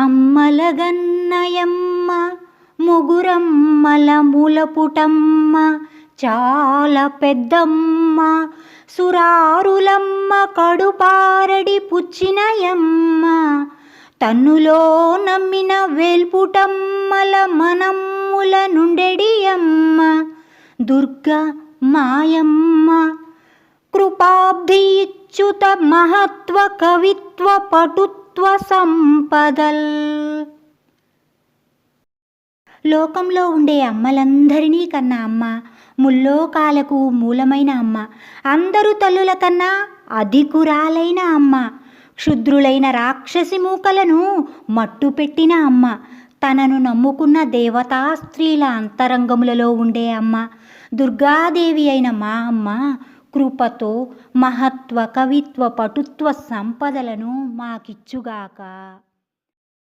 అమ్మలగన్నయమ్మ ముగురమ్మల మూలపుటమ్మ చాలా పెద్దమ్మ సురారులమ్మ కడుపారడి పుచ్చినయమ్మ తన్నులో నమ్మిన వేల్పుటమ్మల మనమ్ముల నుండెడియమ్మ దుర్గా మాయమ్మ కృపాబ్ధి ఇచ్చుత మహత్వ కవిత్వ పటుత్వ సంపదల్. లోకంలో ఉండే అమ్మలందరినీ కన్నా అమ్మ ముల్లోకాలకు మూలమైన అమ్మ, అందరు తల్లుల కన్నా అధికురాలైన అమ్మ, క్షుద్రులైన రాక్షసి మూకలను మట్టుపెట్టిన అమ్మ, తనను నమ్ముకున్న దేవతా స్త్రీల అంతరంగములలో ఉండే అమ్మ, దుర్గాదేవి అయిన మా అమ్మ కృపతో మహత్వ కవిత్వ పటుత్వ సంపదలను మాకిచ్చుగాక.